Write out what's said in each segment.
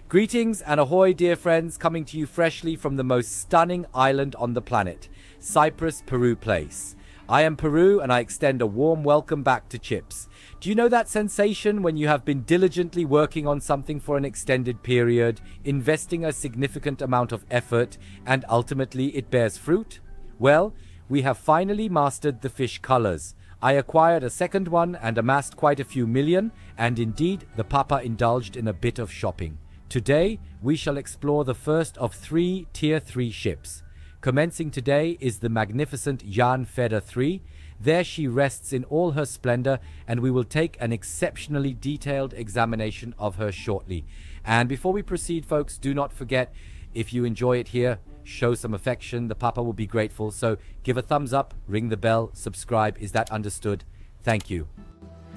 Greetings and ahoy, dear friends, coming to you freshly from the most stunning island on the planet, Cyprus, PeRuPlays. I am Peru and I extend a warm welcome back to Chips. Do you know that sensation when you have been diligently working on something for an extended period, investing a significant amount of effort, and ultimately it bears fruit? Well, we have finally mastered the fish colors. I acquired a second one and amassed quite a few million, and indeed the Papa indulged in a bit of shopping. Today, we shall explore the first of 3 Tier 3 ships. Commencing today is the magnificent Jan Feder 3. There she rests in all her splendor, and we will take an exceptionally detailed examination of her shortly. And before we proceed, folks, do not forget, if you enjoy it here, show some affection. The Papa will be grateful. So give a thumbs up, ring the bell, subscribe. Is that understood? Thank you.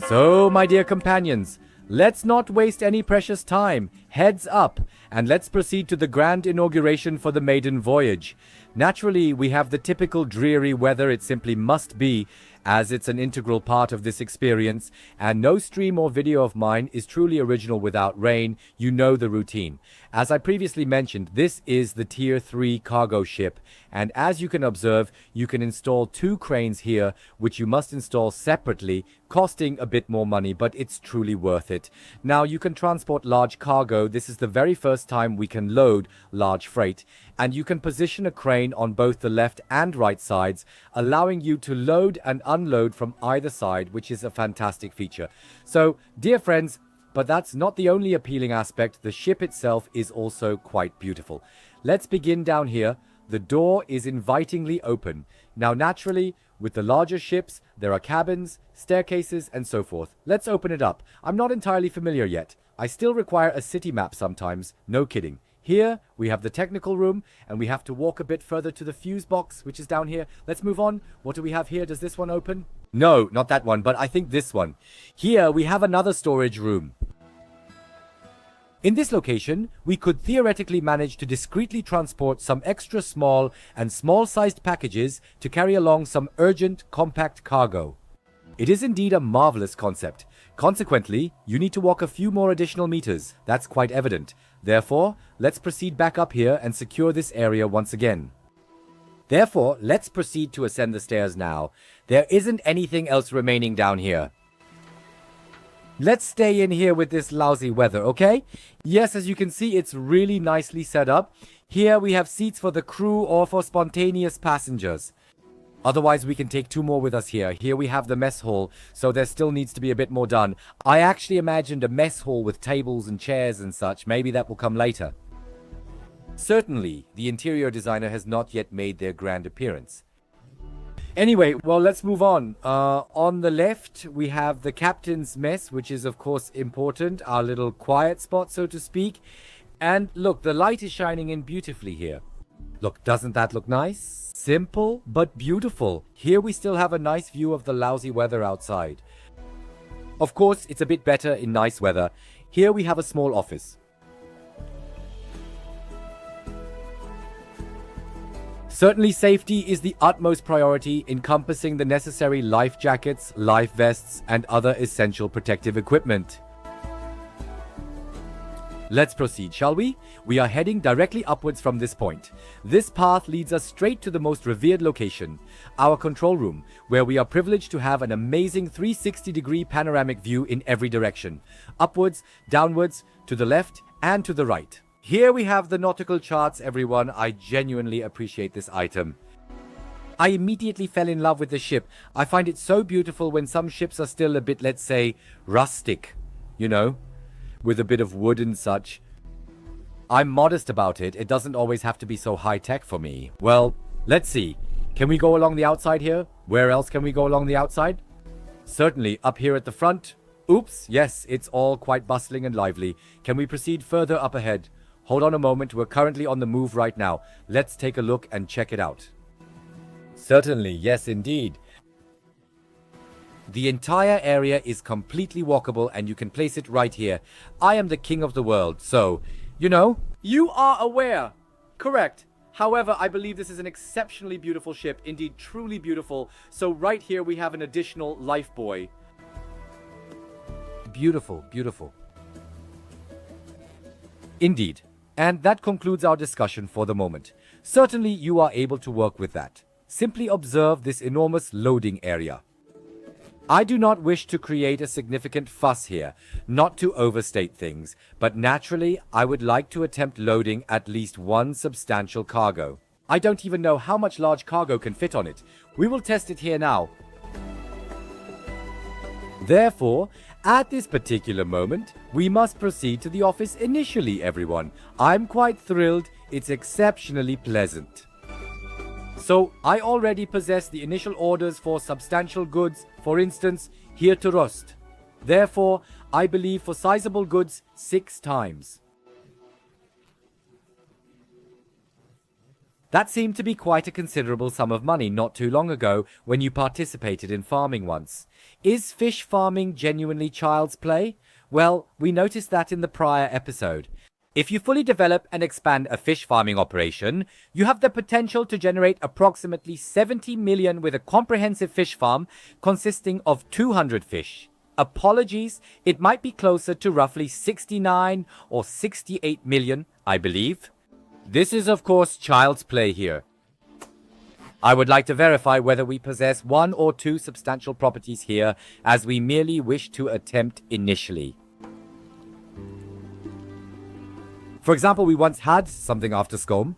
So, my dear companions, let's not waste any precious time. Heads up, and let's proceed to the grand inauguration for the maiden voyage. Naturally, we have the typical dreary weather. It simply must be, as it's an integral part of this experience, and no stream or video of mine is truly original without rain. You know the routine. As I previously mentioned, this is the Tier 3 cargo ship, and as you can observe, you can install 2 cranes here, which you must install separately, costing a bit more money, but it's truly worth it. Now, you can transport large cargo. This is the very first time we can load large freight, and you can position a crane on both the left and right sides, allowing you to load and unload from either side, which is a fantastic feature. So, dear friends, but that's not the only appealing aspect. The ship itself is also quite beautiful. Let's begin down here. The door is invitingly open. Now, naturally, with the larger ships, there are cabins, staircases, and so forth. Let's open it up. I'm not entirely familiar yet. I still require a city map sometimes. No kidding. Here, we have the technical room, and we have to walk a bit further to the fuse box, which is down here. Let's move on. What do we have here? Does this one open? No, not that one, but I think this one. Here, we have another storage room. In this location, we could theoretically manage to discreetly transport some extra small and small-sized packages to carry along some urgent, compact cargo. It is indeed a marvelous concept. Consequently, you need to walk a few more additional meters. That's quite evident. Therefore, let's proceed back up here and secure this area once again. Therefore, let's proceed to ascend the stairs now. There isn't anything else remaining down here. Let's stay in here with this lousy weather, okay? Yes, as you can see, it's really nicely set up. Here we have seats for the crew or for spontaneous passengers. Otherwise, we can take 2 more with us here. Here we have the mess hall, so there still needs to be a bit more done. I actually imagined a mess hall with tables and chairs and such. Maybe that will come later. Certainly, the interior designer has not yet made their grand appearance. Anyway, well, let's move on. On the left, we have the captain's mess, which is, of course, important. Our little quiet spot, so to speak. And look, the light is shining in beautifully here. Look, doesn't that look nice? Simple, but beautiful. Here we still have a nice view of the lousy weather outside. Of course, it's a bit better in nice weather. Here we have a small office. Certainly, safety is the utmost priority, encompassing the necessary life jackets, life vests, and other essential protective equipment. Let's proceed, shall we? We are heading directly upwards from this point. This path leads us straight to the most revered location, our control room, where we are privileged to have an amazing 360-degree panoramic view in every direction. Upwards, downwards, to the left, and to the right. Here we have the nautical charts, everyone. I genuinely appreciate this item. I immediately fell in love with the ship. I find it so beautiful when some ships are still a bit, let's say, rustic, you know, with a bit of wood and such. I'm modest about it. It doesn't always have to be so high-tech for me. Well, let's see. Can we go along the outside here? Where else can we go along the outside? Certainly, up here at the front. Oops, yes, it's all quite bustling and lively. Can we proceed further up ahead? Hold on a moment, we're currently on the move right now. Let's take a look and check it out. Certainly, yes indeed. The entire area is completely walkable and you can place it right here. I am the king of the world, so, you know, you are aware. Correct. However, I believe this is an exceptionally beautiful ship, indeed truly beautiful. So right here we have an additional life buoy. Beautiful, beautiful. Indeed. And that concludes our discussion for the moment. Certainly you are able to work with that. Simply observe this enormous loading area. I do not wish to create a significant fuss here, not to overstate things, but naturally I would like to attempt loading at least one substantial cargo. I don't even know how much large cargo can fit on it. We will test it here now. Therefore, at this particular moment, we must proceed to the office initially, everyone. I'm quite thrilled. It's exceptionally pleasant. So, I already possess the initial orders for substantial goods, for instance, here to Rust. Therefore, I believe for sizable goods 6 times. That seemed to be quite a considerable sum of money not too long ago when you participated in farming once. Is fish farming genuinely child's play? Well, we noticed that in the prior episode. If you fully develop and expand a fish farming operation, you have the potential to generate approximately 70 million with a comprehensive fish farm consisting of 200 fish. Apologies, it might be closer to roughly 69 or 68 million, I believe. This is of course child's play here. I would like to verify whether we possess 1 or 2 substantial properties here, as we merely wish to attempt initially. For example, we once had something after SCOM.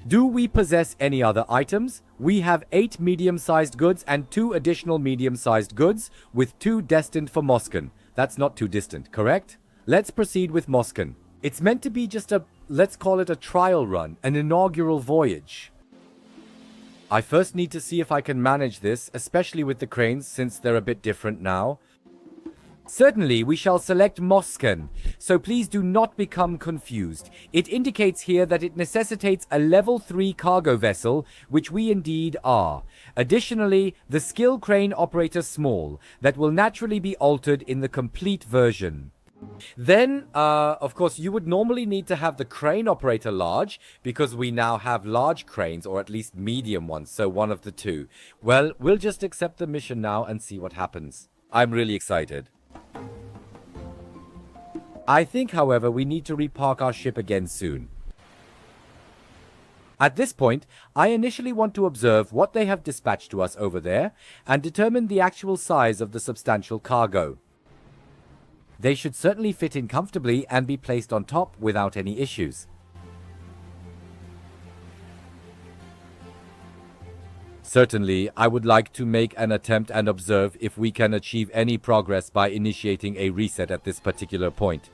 Do we possess any other items? We have 8 medium-sized goods and 2 additional medium-sized goods, with 2 destined for Moscan. That's not too distant, correct? Let's proceed with Moscan. It's meant to be just a, let's call it a trial run, an inaugural voyage. I first need to see if I can manage this, especially with the cranes, since they're a bit different now. Certainly, we shall select Moscan, so please do not become confused. It indicates here that it necessitates a level 3 cargo vessel, which we indeed are. Additionally, the skill crane operator small, that will naturally be altered in the complete version. Then, of course, you would normally need to have the crane operator large, because we now have large cranes, or at least medium ones, so one of the two. Well, we'll just accept the mission now and see what happens. I'm really excited. I think, however, we need to repark our ship again soon. At this point, I initially want to observe what they have dispatched to us over there, and determine the actual size of the substantial cargo. They should certainly fit in comfortably and be placed on top without any issues. Certainly, I would like to make an attempt and observe if we can achieve any progress by initiating a reset at this particular point.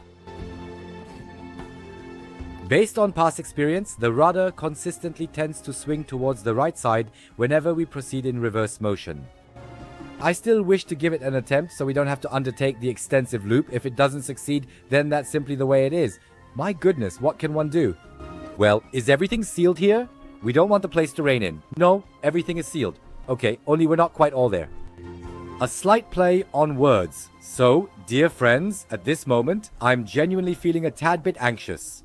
Based on past experience, the rudder consistently tends to swing towards the right side whenever we proceed in reverse motion. I still wish to give it an attempt so we don't have to undertake the extensive loop. If it doesn't succeed, then that's simply the way it is. My goodness, what can one do? Well, is everything sealed here? We don't want the place to rain in. No, everything is sealed. Okay, only we're not quite all there. A slight play on words. So, dear friends, at this moment, I'm genuinely feeling a tad bit anxious.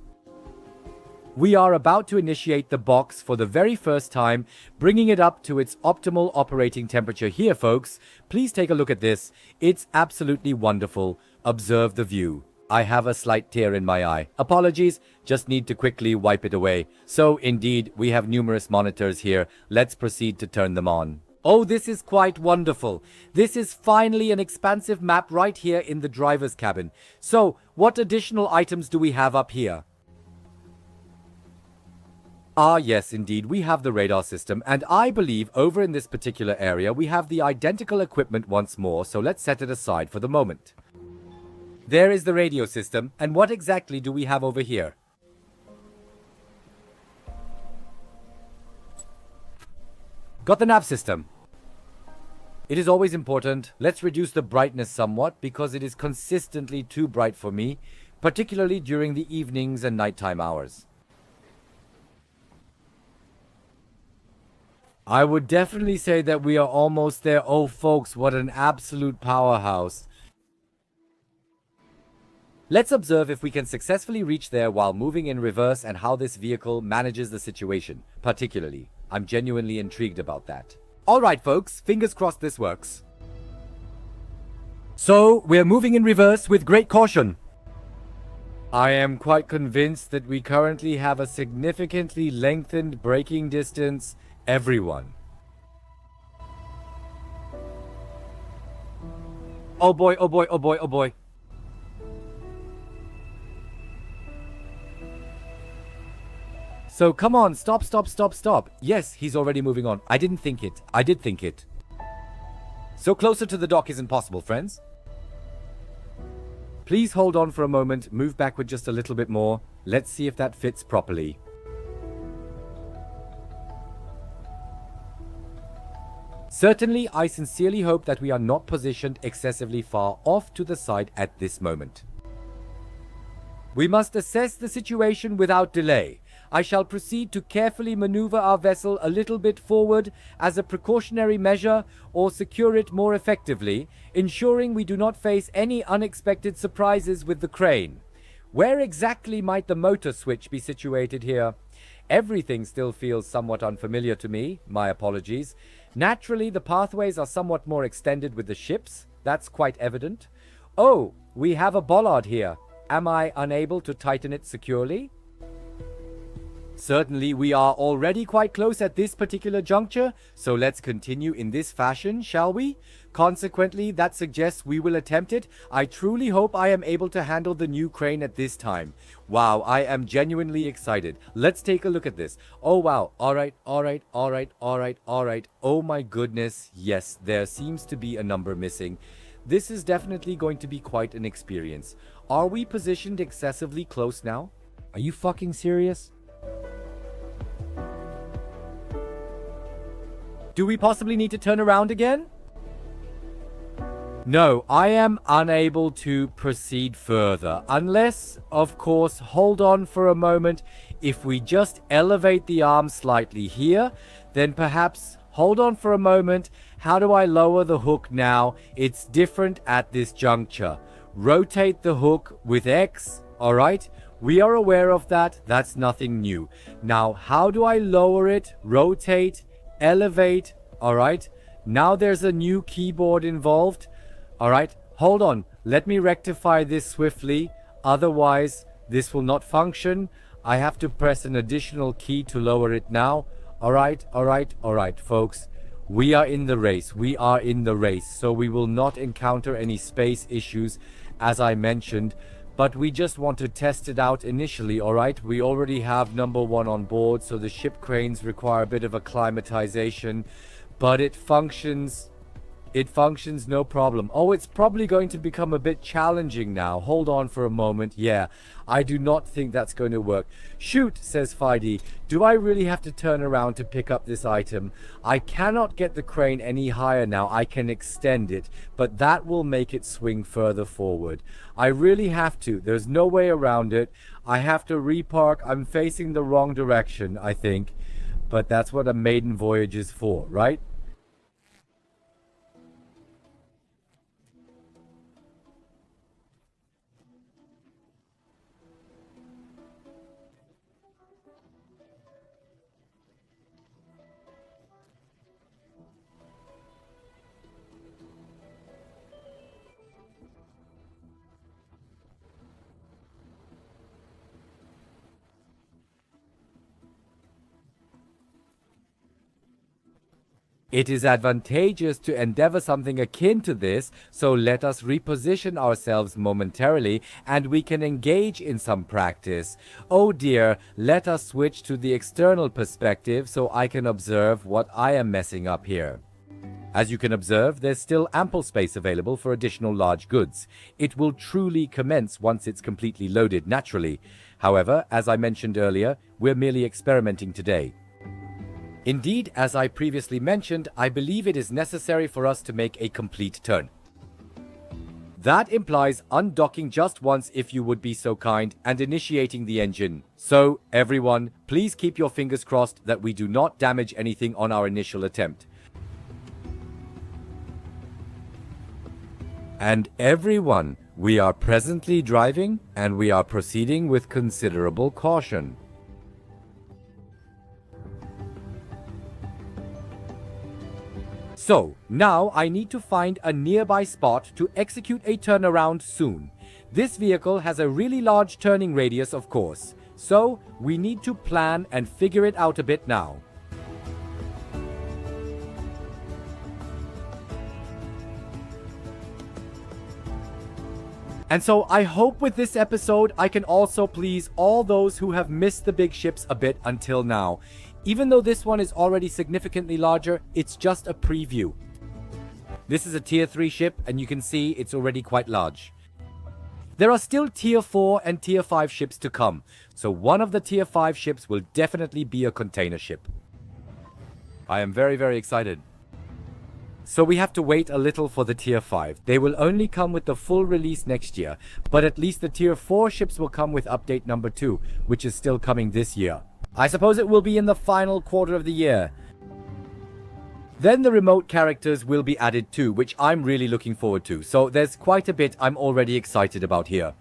We are about to initiate the box for the very first time, bringing it up to its optimal operating temperature here, folks. Please take a look at this. It's absolutely wonderful. Observe the view. I have a slight tear in my eye. Apologies, just need to quickly wipe it away. So, indeed, we have numerous monitors here. Let's proceed to turn them on. Oh, this is quite wonderful. This is finally an expansive map right here in the driver's cabin. So, what additional items do we have up here? Ah, yes, indeed, we have the radar system, and I believe over in this particular area we have the identical equipment once more, so let's set it aside for the moment. There is the radio system, and what exactly do we have over here? Got the nav system. It is always important. Let's reduce the brightness somewhat, because it is consistently too bright for me, particularly during the evenings and nighttime hours. I would definitely say that we are almost there. Oh, folks, what an absolute powerhouse. Let's observe if we can successfully reach there while moving in reverse and how this vehicle manages the situation, particularly. I'm genuinely intrigued about that. Alright, folks, fingers crossed this works. So, we're moving in reverse with great caution. I am quite convinced that we currently have a significantly lengthened braking distance, everyone. Oh boy, oh boy, oh boy, oh boy. So come on, stop, stop, stop, stop. Yes, he's already moving on. I didn't think it. I did think it. So closer to the dock isn't possible, friends. Please hold on for a moment, move backward just a little bit more. Let's see if that fits properly. Certainly, I sincerely hope that we are not positioned excessively far off to the side at this moment. We must assess the situation without delay. I shall proceed to carefully maneuver our vessel a little bit forward as a precautionary measure or secure it more effectively, ensuring we do not face any unexpected surprises with the crane. Where exactly might the motor switch be situated here? Everything still feels somewhat unfamiliar to me, my apologies. Naturally, the pathways are somewhat more extended with the ships, that's quite evident. Oh, we have a bollard here. Am I unable to tighten it securely? Certainly, we are already quite close at this particular juncture, so let's continue in this fashion, shall we? Consequently, that suggests we will attempt it. I truly hope I am able to handle the new crane at this time. Wow, I am genuinely excited. Let's take a look at this. Oh wow, alright. Oh my goodness, yes, there seems to be a number missing. This is definitely going to be quite an experience. Are we positioned excessively close now? Are you fucking serious? Do we possibly need to turn around again? No, I am unable to proceed further. Unless, of course, hold on for a moment. If we just elevate the arm slightly here, then perhaps hold on for a moment. How do I lower the hook now? It's different at this juncture. Rotate the hook with X, alright? We are aware of that. That's nothing new. Now, how do I lower it? Rotate, elevate, alright? Now there's a new keyboard involved. Alright, hold on. Let me rectify this swiftly. Otherwise, this will not function. I have to press an additional key to lower it now. Alright, folks. We are in the race. We are in the race. So we will not encounter any space issues, as I mentioned. But we just want to test it out initially, alright? We already have number 1 on board, so the ship cranes require a bit of acclimatization. But it functions no problem. Oh, it's probably going to become a bit challenging now. Hold on for a moment. Yeah, I do not think that's going to work. Shoot, says Fidey. Do I really have to turn around to pick up this item? I cannot get the crane any higher now. I can extend it, but that will make it swing further forward. I really have to. There's no way around it. I have to repark. I'm facing the wrong direction, I think. But that's what a maiden voyage is for, right? It is advantageous to endeavor something akin to this, so let us reposition ourselves momentarily and we can engage in some practice. Oh dear, let us switch to the external perspective so I can observe what I am messing up here. As you can observe, there's still ample space available for additional large goods. It will truly commence once it's completely loaded naturally. However, as I mentioned earlier, we're merely experimenting today. Indeed, as I previously mentioned, I believe it is necessary for us to make a complete turn. That implies undocking just once if you would be so kind and initiating the engine. So, everyone, please keep your fingers crossed that we do not damage anything on our initial attempt. And everyone, we are presently driving and we are proceeding with considerable caution. So, now I need to find a nearby spot to execute a turnaround soon. This vehicle has a really large turning radius, of course, so we need to plan and figure it out a bit now. And so I hope with this episode I can also please all those who have missed the big ships a bit until now. Even though this one is already significantly larger, it's just a preview. This is a tier 3 ship and you can see it's already quite large. There are still tier 4 and tier 5 ships to come, so one of the tier 5 ships will definitely be a container ship. I am very excited. So we have to wait a little for the tier 5. They will only come with the full release next year, but at least the tier 4 ships will come with update number 2, which is still coming this year. I suppose it will be in the final quarter of the year. Then the remote characters will be added too, which I'm really looking forward to. So there's quite a bit I'm already excited about here.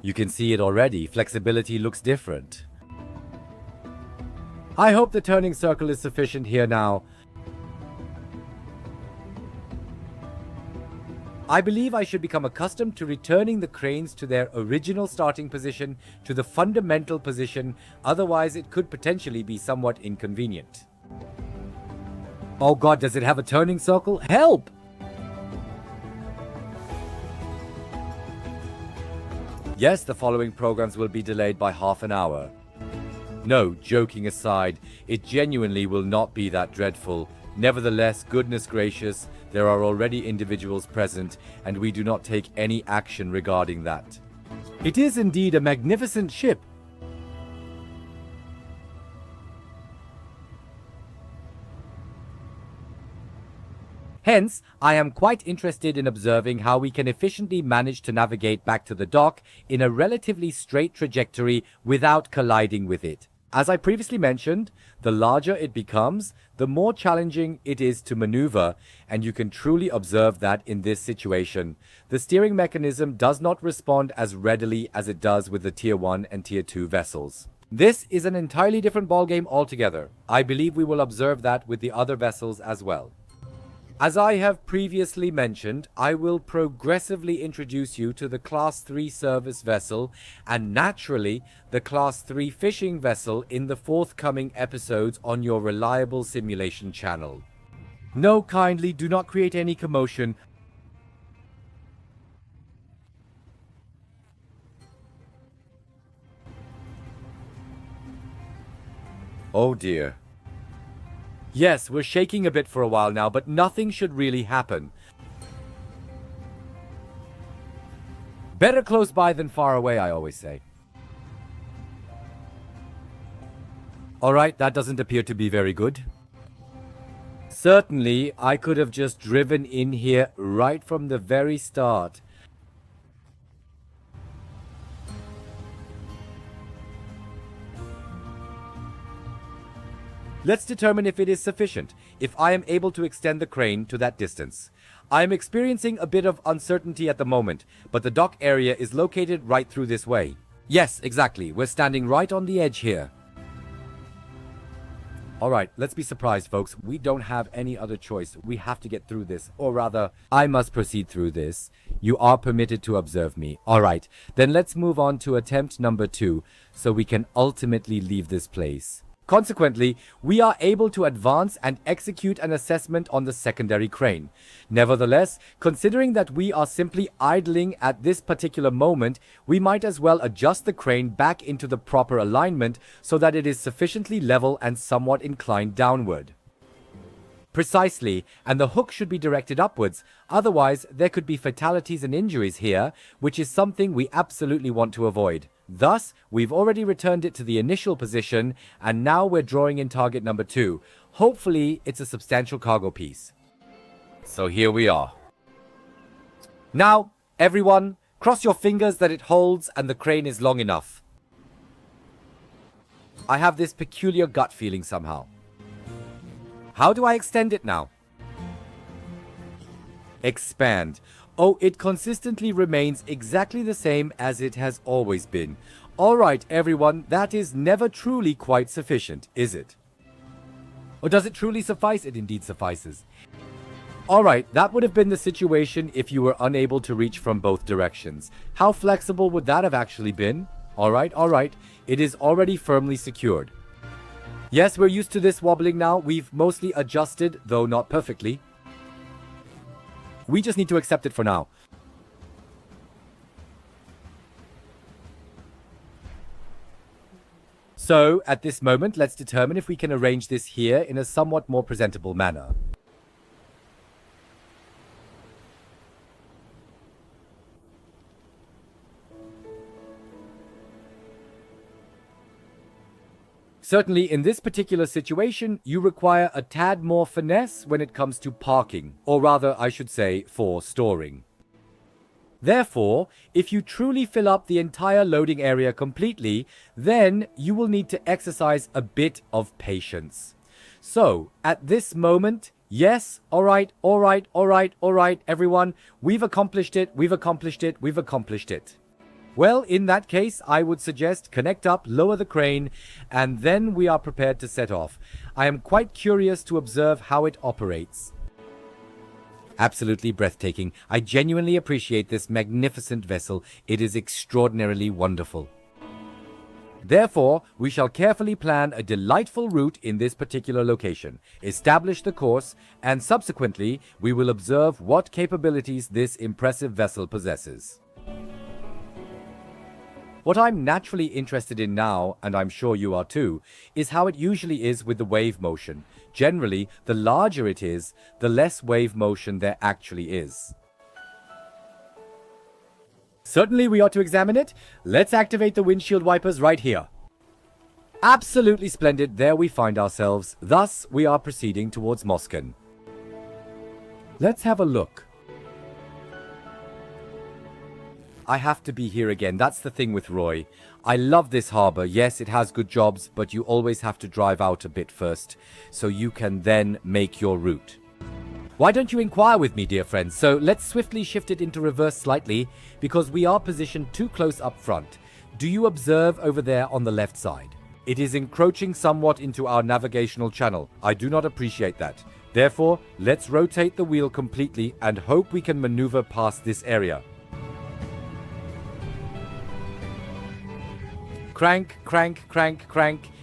You can see it already. Flexibility looks different. I hope the turning circle is sufficient here now. I believe I should become accustomed to returning the cranes to their original starting position, to the fundamental position, otherwise it could potentially be somewhat inconvenient. Oh god, does it have a turning circle? Help! Yes, the following programs will be delayed by half an hour. No, joking aside, it genuinely will not be that dreadful. Nevertheless, goodness gracious, there are already individuals present, and we do not take any action regarding that. It is indeed a magnificent ship. Hence, I am quite interested in observing how we can efficiently manage to navigate back to the dock in a relatively straight trajectory without colliding with it. As I previously mentioned, the larger it becomes, the more challenging it is to maneuver, and you can truly observe that in this situation. The steering mechanism does not respond as readily as it does with the Tier 1 and Tier 2 vessels. This is an entirely different ballgame altogether. I believe we will observe that with the other vessels as well. As I have previously mentioned, I will progressively introduce you to the Class 3 service vessel and naturally the Class 3 fishing vessel in the forthcoming episodes on your reliable simulation channel. No, kindly do not create any commotion. Oh dear. Yes, we're shaking a bit for a while now, but nothing should really happen. Better close by than far away, I always say. Alright, that doesn't appear to be very good. Certainly, I could have just driven in here right from the very start. Let's determine if it is sufficient, if I am able to extend the crane to that distance. I am experiencing a bit of uncertainty at the moment, but the dock area is located right through this way. Yes, exactly. We're standing right on the edge here. Alright, let's be surprised, folks. We don't have any other choice. We have to get through this. Or rather, I must proceed through this. You are permitted to observe me. Alright, then let's move on to attempt number 2, so we can ultimately leave this place. Consequently, we are able to advance and execute an assessment on the secondary crane. Nevertheless, considering that we are simply idling at this particular moment, we might as well adjust the crane back into the proper alignment so that it is sufficiently level and somewhat inclined downward. Precisely, and the hook should be directed upwards, otherwise there could be fatalities and injuries here, which is something we absolutely want to avoid. Thus, we've already returned it to the initial position, and now we're drawing in target number 2. Hopefully, it's a substantial cargo piece. So here we are. Now, everyone, cross your fingers that it holds and the crane is long enough. I have this peculiar gut feeling somehow. How do I extend it now? Expand. Oh, it consistently remains exactly the same as it has always been. Alright everyone, that is never truly quite sufficient, is it? Or does it truly suffice? It indeed suffices. Alright, that would have been the situation if you were unable to reach from both directions. How flexible would that have actually been? Alright, it is already firmly secured. Yes, we're used to this wobbling now. We've mostly adjusted, though not perfectly. We just need to accept it for now. So, at this moment, let's determine if we can arrange this here in a somewhat more presentable manner. Certainly, in this particular situation, you require a tad more finesse when it comes to parking, or rather, I should say, for storing. Therefore, if you truly fill up the entire loading area completely, then you will need to exercise a bit of patience. So, at this moment, yes, alright, everyone, we've accomplished it. Well, in that case, I would suggest connect up, lower the crane, and then we are prepared to set off. I am quite curious to observe how it operates. Absolutely breathtaking. I genuinely appreciate this magnificent vessel. It is extraordinarily wonderful. Therefore, we shall carefully plan a delightful route in this particular location, establish the course, and subsequently, we will observe what capabilities this impressive vessel possesses. What I'm naturally interested in now, and I'm sure you are too, is how it usually is with the wave motion. Generally, the larger it is, the less wave motion there actually is. Certainly we ought to examine it. Let's activate the windshield wipers right here. Absolutely splendid, there we find ourselves. Thus, we are proceeding towards Moscow. Let's have a look. I have to be here again. That's the thing with Roy. I love this harbor. Yes, it has good jobs, but you always have to drive out a bit first, so you can then make your route. Why don't you inquire with me, dear friends? So let's swiftly shift it into reverse slightly, because we are positioned too close up front. Do you observe over there on the left side? It is encroaching somewhat into our navigational channel. I do not appreciate that. Therefore, let's rotate the wheel completely and hope we can maneuver past this area. Crank,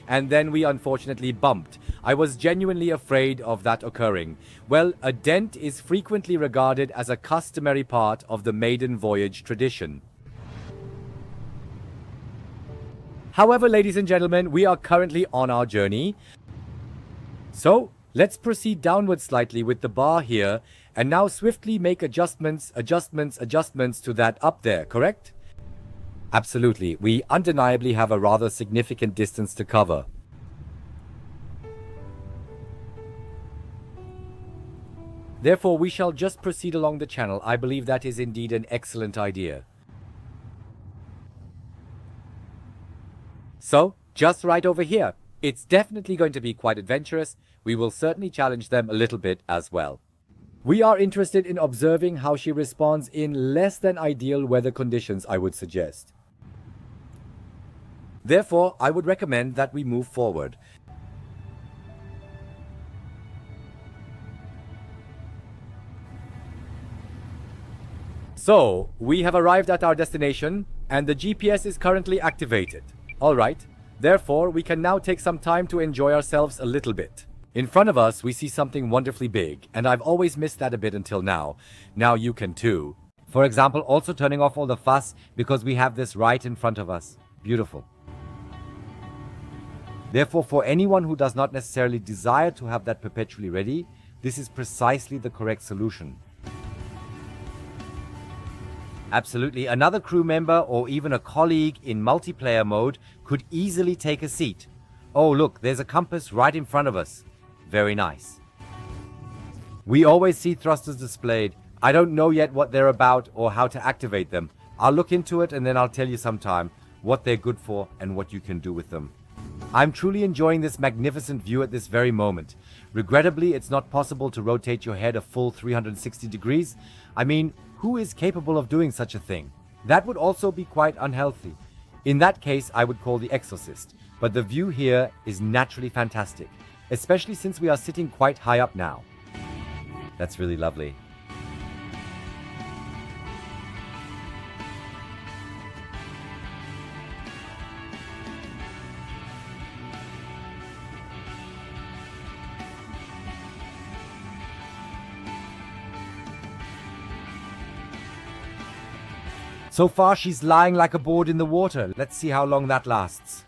and then we unfortunately bumped. I was genuinely afraid of that occurring. Well, a dent is frequently regarded as a customary part of the maiden voyage tradition. However, ladies and gentlemen, we are currently on our journey. So, let's proceed downwards slightly with the bar here, and now swiftly make adjustments to that up there, correct? Absolutely. We undeniably have a rather significant distance to cover. Therefore, we shall just proceed along the channel. I believe that is indeed an excellent idea. So, just right over here. It's definitely going to be quite adventurous. We will certainly challenge them a little bit as well. We are interested in observing how she responds in less than ideal weather conditions, I would suggest. Therefore, I would recommend that we move forward. So, we have arrived at our destination, and the GPS is currently activated. Alright, therefore, we can now take some time to enjoy ourselves a little bit. In front of us, we see something wonderfully big, and I've always missed that a bit until now. Now you can too. For example, also turning off all the fuss, because we have this right in front of us. Beautiful. Therefore, for anyone who does not necessarily desire to have that perpetually ready, this is precisely the correct solution. Absolutely, another crew member or even a colleague in multiplayer mode could easily take a seat. Oh look, there's a compass right in front of us. Very nice. We always see thrusters displayed. I don't know yet what they're about or how to activate them. I'll look into it and then I'll tell you sometime what they're good for and what you can do with them. I'm truly enjoying this magnificent view at this very moment. Regrettably, it's not possible to rotate your head a full 360 degrees. I mean, who is capable of doing such a thing? That would also be quite unhealthy. In that case, I would call the Exorcist, but the view here is naturally fantastic, especially since we are sitting quite high up now. That's really lovely. So far, she's lying like a board in the water. Let's see how long that lasts.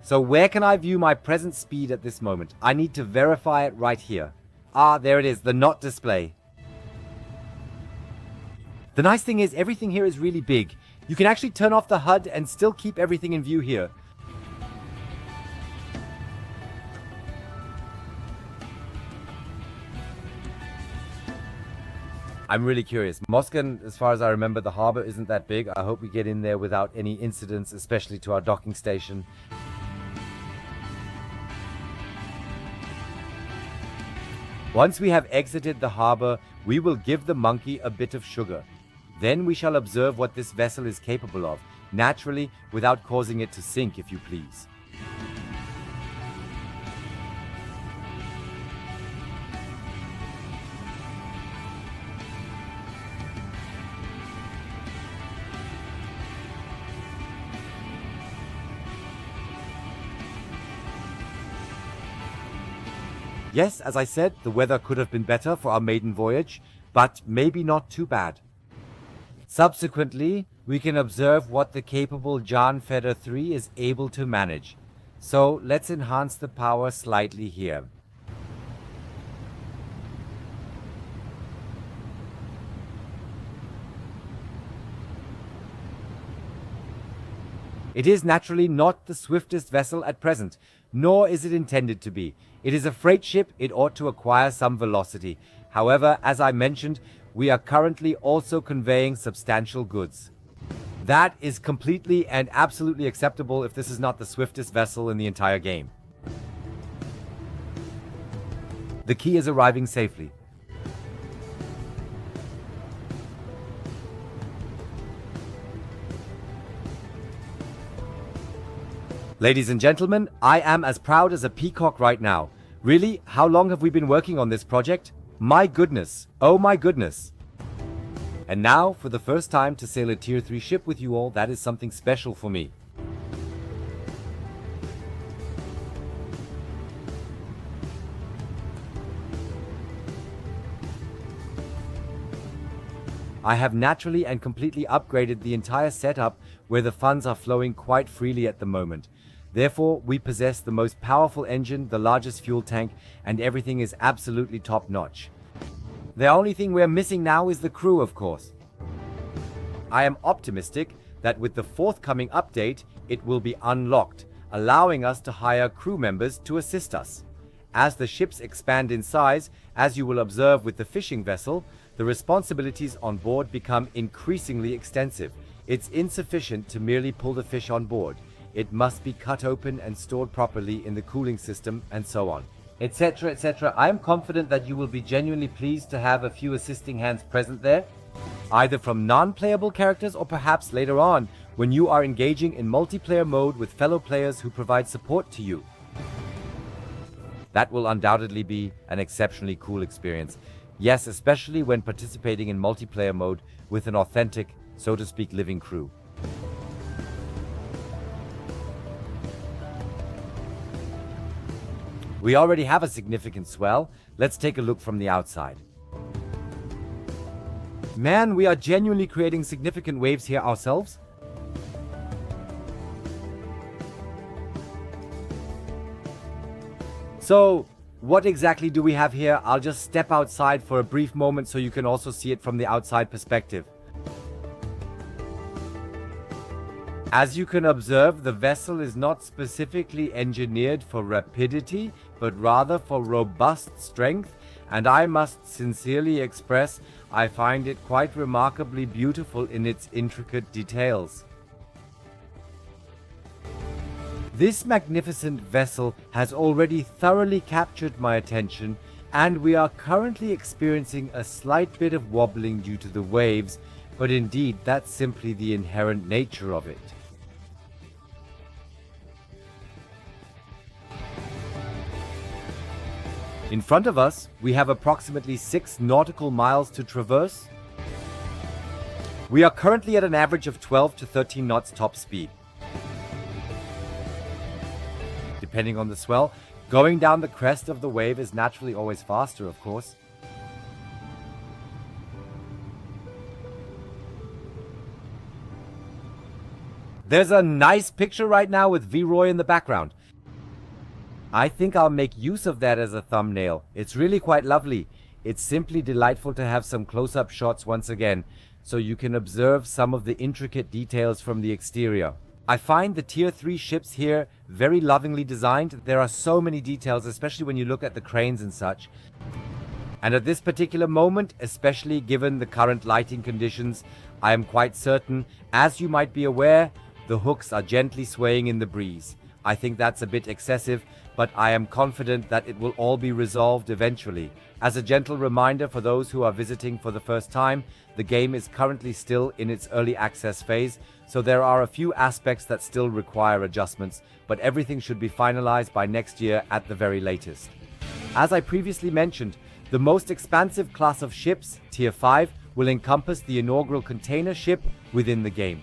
So where can I view my present speed at this moment? I need to verify it right here. Ah, there it is, the not display. The nice thing is everything here is really big. You can actually turn off the HUD and still keep everything in view here. I'm really curious. Moscow, as far as I remember, the harbor isn't that big. I hope we get in there without any incidents, especially to our docking station. Once we have exited the harbor, we will give the monkey a bit of sugar. Then we shall observe what this vessel is capable of, naturally, without causing it to sink, if you please. Yes, as I said, the weather could have been better for our maiden voyage, but maybe not too bad. Subsequently, we can observe what the capable Jan Feder 3 is able to manage. So let's enhance the power slightly here. It is naturally not the swiftest vessel at present, nor is it intended to be. It is a freight ship, it ought to acquire some velocity. However, as I mentioned, we are currently also conveying substantial goods. That is completely and absolutely acceptable if this is not the swiftest vessel in the entire game. The key is arriving safely. Ladies and gentlemen, I am as proud as a peacock right now. Really, how long have we been working on this project? My goodness, oh my goodness. And now, for the first time to sail a tier 3 ship with you all, that is something special for me. I have naturally and completely upgraded the entire setup where the funds are flowing quite freely at the moment. Therefore, we possess the most powerful engine, the largest fuel tank, and everything is absolutely top-notch. The only thing we're missing now is the crew, of course. I am optimistic that with the forthcoming update, it will be unlocked, allowing us to hire crew members to assist us. As the ships expand in size, as you will observe with the fishing vessel, the responsibilities on board become increasingly extensive. It's insufficient to merely pull the fish on board. It must be cut open and stored properly in the cooling system, and so on, etc., etc. I am confident that you will be genuinely pleased to have a few assisting hands present there, either from non-playable characters or perhaps later on when you are engaging in multiplayer mode with fellow players who provide support to you. That will undoubtedly be an exceptionally cool experience. Yes, especially when participating in multiplayer mode with an authentic, so to speak, living crew. We already have a significant swell. Let's take a look from the outside. Man, we are genuinely creating significant waves here ourselves. So, what exactly do we have here? I'll just step outside for a brief moment so you can also see it from the outside perspective. As you can observe, the vessel is not specifically engineered for rapidity, but rather for robust strength and I must sincerely express I find it quite remarkably beautiful in its intricate details. This magnificent vessel has already thoroughly captured my attention, and we are currently experiencing a slight bit of wobbling due to the waves, but indeed that's simply the inherent nature of it. In front of us, we have approximately 6 nautical miles to traverse. We are currently at an average of 12 to 13 knots top speed. Depending on the swell, going down the crest of the wave is naturally always faster, of course. There's a nice picture right now with V-Roy in the background. I think I'll make use of that as a thumbnail. It's really quite lovely. It's simply delightful to have some close-up shots once again, so you can observe some of the intricate details from the exterior. I find the Tier 3 ships here very lovingly designed. There are so many details, especially when you look at the cranes and such. And at this particular moment, especially given the current lighting conditions, I am quite certain, as you might be aware, the hooks are gently swaying in the breeze. I think that's a bit excessive, but I am confident that it will all be resolved eventually. As a gentle reminder for those who are visiting for the first time, the game is currently still in its early access phase, so there are a few aspects that still require adjustments, but everything should be finalized by next year at the very latest. As I previously mentioned, the most expansive class of ships, Tier 5, will encompass the inaugural container ship within the game.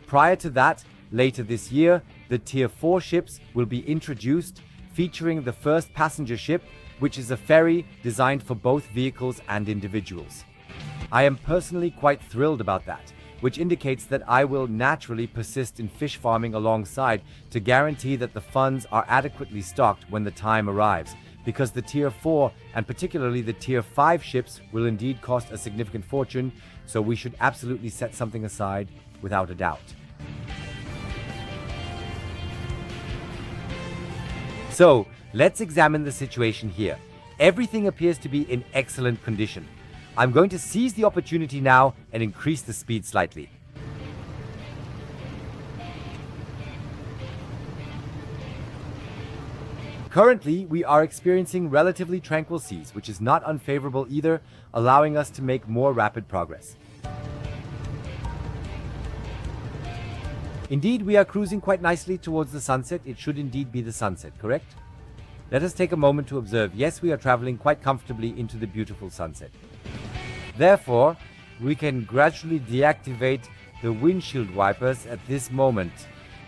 Prior to that, later this year, the Tier 4 ships will be introduced, featuring the first passenger ship, which is a ferry designed for both vehicles and individuals. I am personally quite thrilled about that, which indicates that I will naturally persist in fish farming alongside to guarantee that the funds are adequately stocked when the time arrives, because the Tier 4 and particularly the Tier 5 ships will indeed cost a significant fortune, so we should absolutely set something aside without a doubt. So, let's examine the situation here. Everything appears to be in excellent condition. I'm going to seize the opportunity now and increase the speed slightly. Currently, we are experiencing relatively tranquil seas, which is not unfavorable either, allowing us to make more rapid progress. Indeed, we are cruising quite nicely towards the sunset. It should indeed be the sunset, correct? Let us take a moment to observe. Yes, we are traveling quite comfortably into the beautiful sunset. Therefore, we can gradually deactivate the windshield wipers at this moment,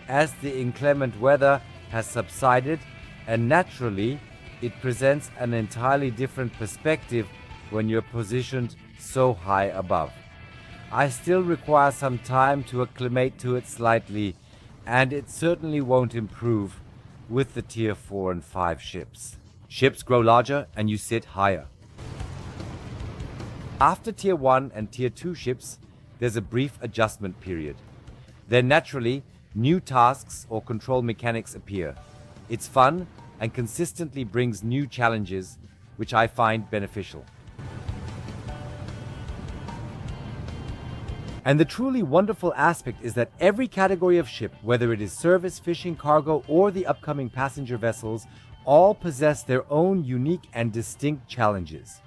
as the inclement weather has subsided, and naturally, it presents an entirely different perspective when you're positioned so high above. I still require some time to acclimate to it slightly, and it certainly won't improve with the Tier 4 and 5 ships. Ships grow larger and you sit higher. After Tier 1 and Tier 2 ships, there's a brief adjustment period. Then naturally, new tasks or control mechanics appear. It's fun and consistently brings new challenges, which I find beneficial. And the truly wonderful aspect is that every category of ship, whether it is service, fishing, cargo, or the upcoming passenger vessels, all possess their own unique and distinct challenges.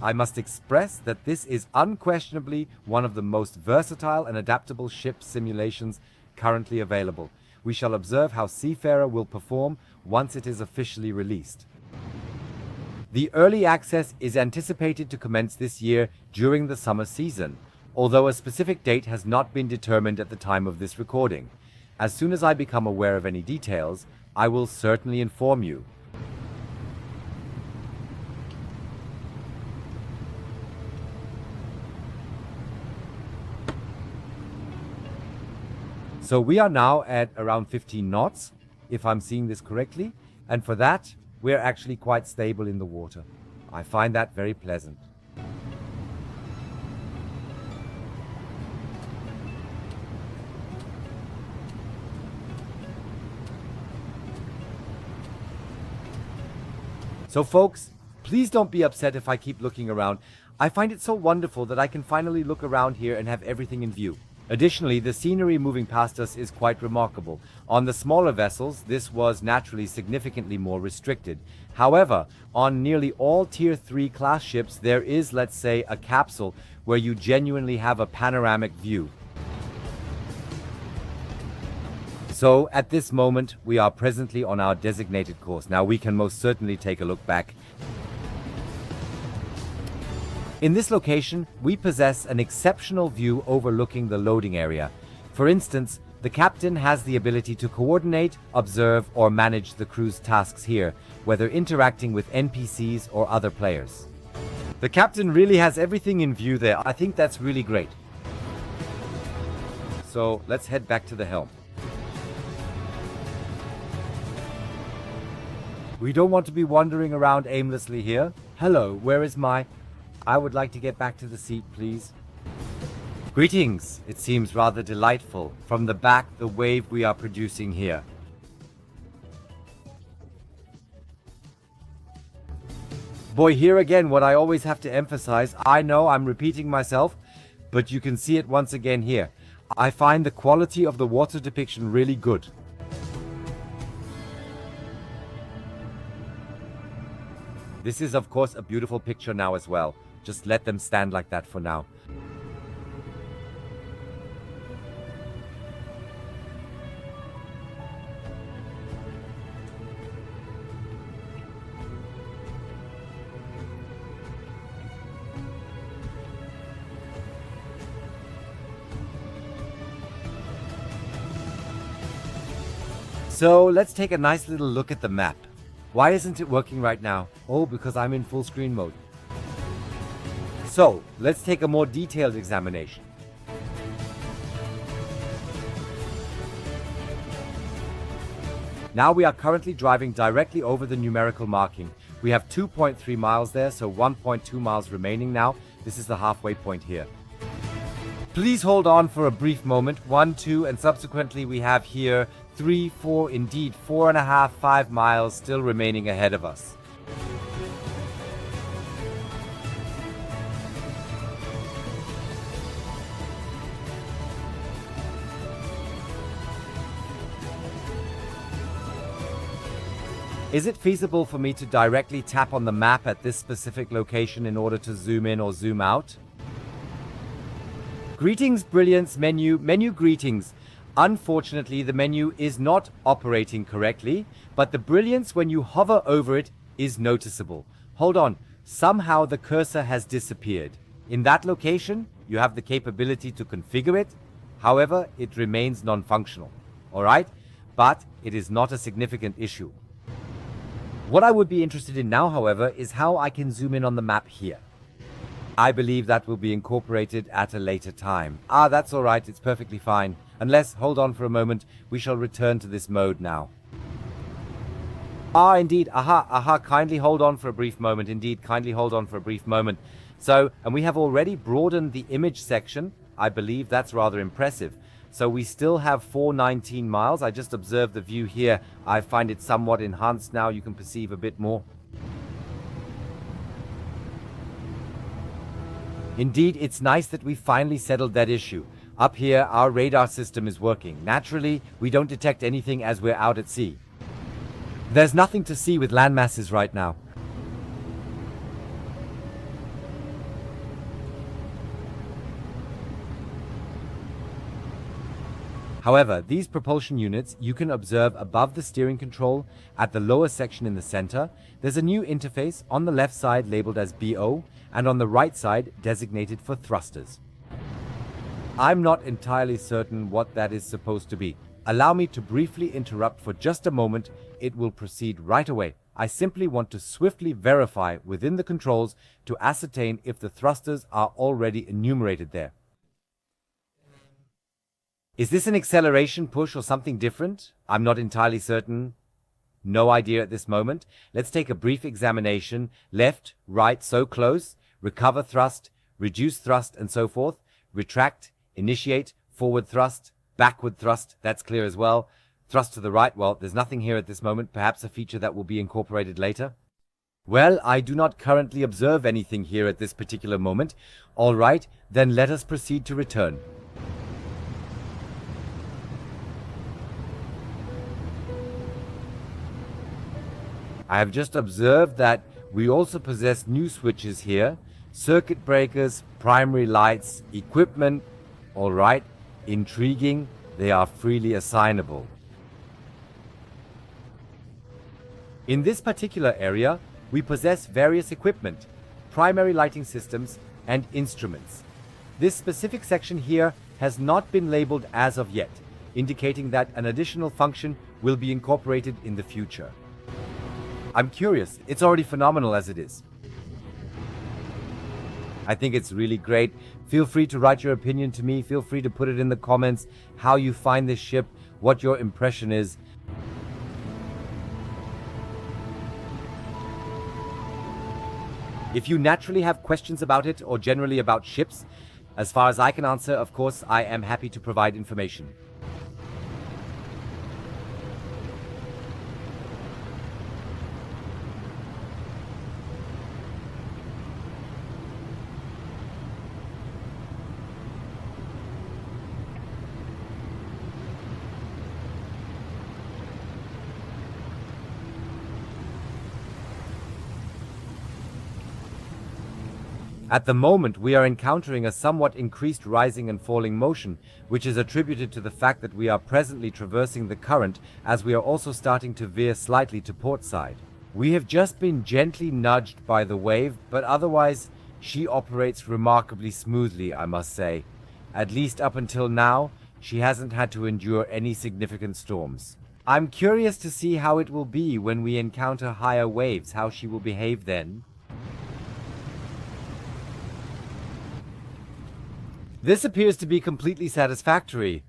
I must express that this is unquestionably one of the most versatile and adaptable ship simulations currently available. We shall observe how Seafarer will perform once it is officially released. The early access is anticipated to commence this year during the summer season, although a specific date has not been determined at the time of this recording. As soon as I become aware of any details, I will certainly inform you. So we are now at around 15 knots, if I'm seeing this correctly, and for that, we're actually quite stable in the water. I find that very pleasant. So folks, Please don't be upset if I keep looking around. I find it so wonderful that I can finally look around here and have everything in view. Additionally, the scenery moving past us is quite remarkable. On the smaller vessels, this was naturally significantly more restricted. However, on nearly all Tier 3 class ships, there is, let's say, a capsule where you genuinely have a panoramic view. So, at this moment, we are presently on our designated course. Now, we can most certainly take a look back. In this location, we possess an exceptional view overlooking the loading area. For instance, the captain has the ability to coordinate, observe, or manage the crew's tasks here, whether interacting with NPCs or other players. The captain really has everything in view there. I think that's really great. So, let's head back to the helm. We don't want to be wandering around aimlessly here. Hello, where is my... I would like to get back to the seat, please. Greetings. It seems rather delightful. From the back, the wave we are producing here. Boy, here again, what I always have to emphasize, I know I'm repeating myself, but you can see it once again here. I find the quality of the water depiction really good. This is, of course, a beautiful picture now as well. Just let them stand like that for now. So let's take a nice little look at the map. Why isn't it working right now? Oh, because I'm in full screen mode. So, let's take a more detailed examination. Now we are currently driving directly over the numerical marking. We have 2.3 miles there, so 1.2 miles remaining now. This is the halfway point here. Please hold on for a brief moment. 1, 2, and subsequently we have here 3, 4, indeed 4.5, 5 miles still remaining ahead of us. Is it feasible for me to directly tap on the map at this specific location in order to zoom in or zoom out? Greetings, Brilliance menu. Menu greetings. Unfortunately, the menu is not operating correctly, but the Brilliance when you hover over it is noticeable. Hold on. Somehow the cursor has disappeared. In that location, you have the capability to configure it. However, it remains non-functional. Alright? But it is not a significant issue. What I would be interested in now, however, is how I can zoom in on the map here. I believe that will be incorporated at a later time. That's alright, it's perfectly fine. Unless, hold on for a moment, we shall return to this mode now. Indeed, kindly hold on for a brief moment. Indeed, kindly hold on for a brief moment. So, and we have already broadened the image section. I believe that's rather impressive. So we still have 419 miles. I just observed the view here. I find it somewhat enhanced now. You can perceive a bit more. Indeed, it's nice that we finally settled that issue. Up here, our radar system is working. Naturally, we don't detect anything as we're out at sea. There's nothing to see with land masses right now. However, these propulsion units you can observe above the steering control at the lower section in the center. There's a new interface on the left side labeled as BO and on the right side designated for thrusters. I'm not entirely certain what that is supposed to be. Allow me to briefly interrupt for just a moment. It will proceed right away. I simply want to swiftly verify within the controls to ascertain if the thrusters are already enumerated there. Is this an acceleration push or something different? I'm not entirely certain. No idea at this moment. Let's take a brief examination. Left, right, so close. Recover thrust, reduce thrust, and so forth. Retract, initiate, forward thrust, backward thrust. That's clear as well. Thrust to the right. Well, there's nothing here at this moment. Perhaps a feature that will be incorporated later. Well, I do not currently observe anything here at this particular moment. All right, then let us proceed to return. I have just observed that we also possess new switches here, circuit breakers, primary lights, equipment. All right, intriguing, they are freely assignable. In this particular area, we possess various equipment, primary lighting systems, and instruments. This specific section here has not been labeled as of yet, indicating that an additional function will be incorporated in the future. I'm curious, it's already phenomenal as it is. I think it's really great. Feel free to write your opinion to me, feel free to put it in the comments, how you find this ship, what your impression is. If you naturally have questions about it or generally about ships, as far as I can answer, of course, I am happy to provide information. At the moment, we are encountering a somewhat increased rising and falling motion, which is attributed to the fact that we are presently traversing the current as we are also starting to veer slightly to port side. We have just been gently nudged by the wave, but otherwise, she operates remarkably smoothly, I must say. At least up until now, she hasn't had to endure any significant storms. I'm curious to see how it will be when we encounter higher waves, how she will behave then. This appears to be completely satisfactory.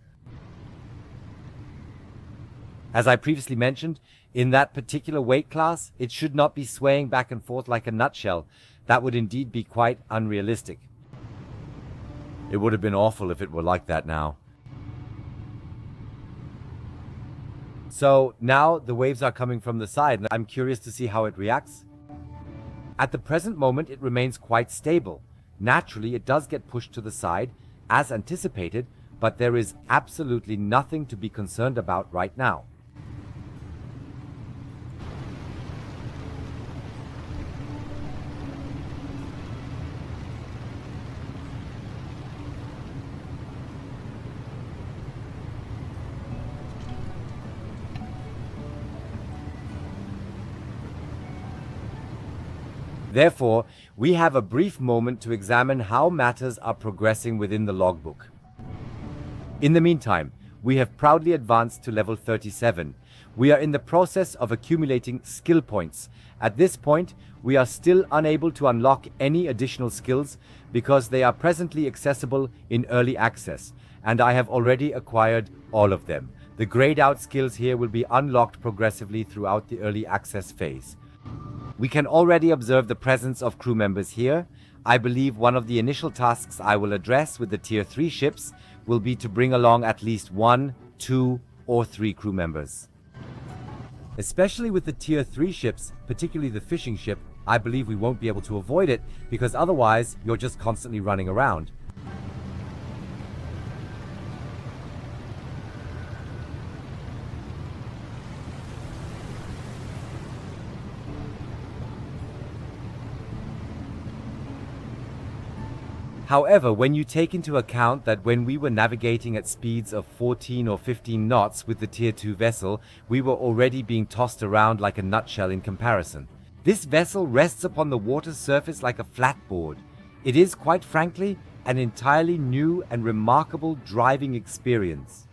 As I previously mentioned, in that particular weight class, it should not be swaying back and forth like a nutshell. That would indeed be quite unrealistic. It would have been awful if it were like that now. So now the waves are coming from the side, and I'm curious to see how it reacts. At the present moment, it remains quite stable. Naturally, it does get pushed to the side, as anticipated, but there is absolutely nothing to be concerned about right now. Therefore, we have a brief moment to examine how matters are progressing within the logbook. In the meantime, we have proudly advanced to level 37. We are in the process of accumulating skill points. At this point, we are still unable to unlock any additional skills because they are presently accessible in early access, and I have already acquired all of them. The grayed out skills here will be unlocked progressively throughout the early access phase. We can already observe the presence of crew members here. I believe one of the initial tasks I will address with the Tier 3 ships will be to bring along at least 1, 2, or 3 crew members. Especially with the Tier 3 ships, particularly the fishing ship, I believe we won't be able to avoid it because otherwise you're just constantly running around. However, when you take into account that when we were navigating at speeds of 14 or 15 knots with the Tier 2 vessel, we were already being tossed around like a nutshell in comparison. This vessel rests upon the water's surface like a flat board. It is, quite frankly, an entirely new and remarkable driving experience.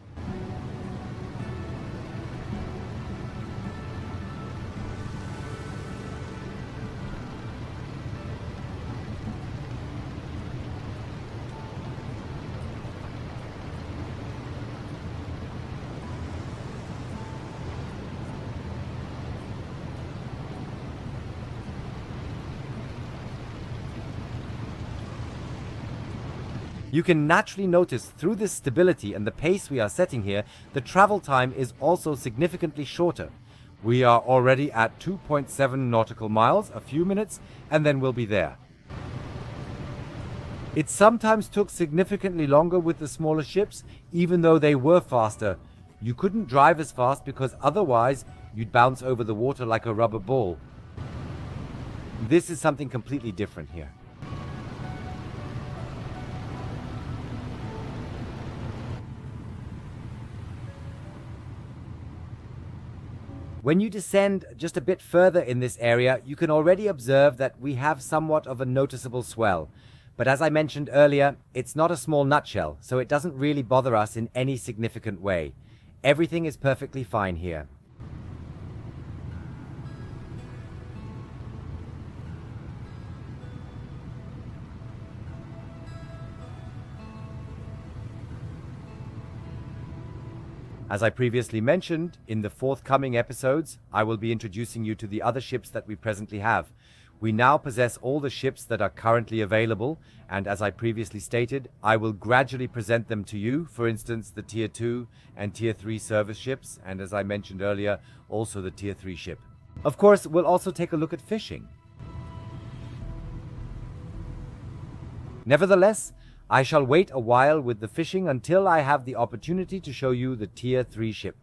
You can naturally notice through this stability and the pace we are setting here, the travel time is also significantly shorter. We are already at 2.7 nautical miles, a few minutes, and then we'll be there. It sometimes took significantly longer with the smaller ships, even though they were faster. You couldn't drive as fast because otherwise you'd bounce over the water like a rubber ball. This is something completely different here. When you descend just a bit further in this area, you can already observe that we have somewhat of a noticeable swell. But as I mentioned earlier, it's not a small nutshell, so it doesn't really bother us in any significant way. Everything is perfectly fine here. As I previously mentioned, in the forthcoming episodes, I will be introducing you to the other ships that we presently have. We now possess all the ships that are currently available, and as I previously stated, I will gradually present them to you, for instance, the Tier 2 and Tier 3 service ships, and as I mentioned earlier, also the Tier 3 ship. Of course, we'll also take a look at fishing. Nevertheless, I shall wait a while with the fishing until I have the opportunity to show you the Tier 3 ship.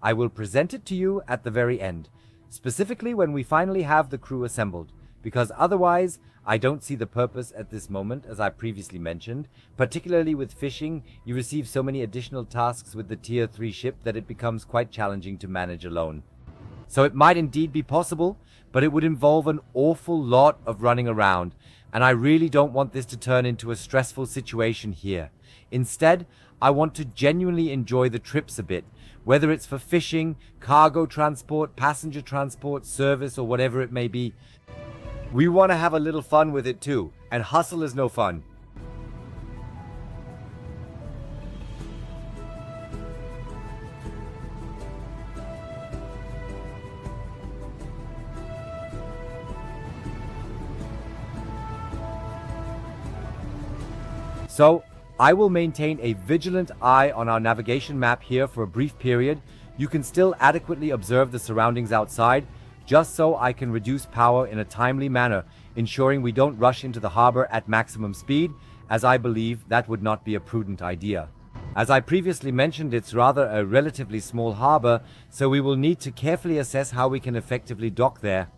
I will present it to you at the very end, specifically when we finally have the crew assembled, because otherwise I don't see the purpose at this moment, as I previously mentioned. Particularly with fishing, you receive so many additional tasks with the Tier 3 ship that it becomes quite challenging to manage alone. So it might indeed be possible, but it would involve an awful lot of running around, and I really don't want this to turn into a stressful situation here. Instead, I want to genuinely enjoy the trips a bit, whether it's for fishing, cargo transport, passenger transport, service, or whatever it may be. We want to have a little fun with it too, and hustle is no fun. So, I will maintain a vigilant eye on our navigation map here for a brief period. You can still adequately observe the surroundings outside, just so I can reduce power in a timely manner, ensuring we don't rush into the harbor at maximum speed, as I believe that would not be a prudent idea. As I previously mentioned, it's rather a relatively small harbor, so we will need to carefully assess how we can effectively dock there.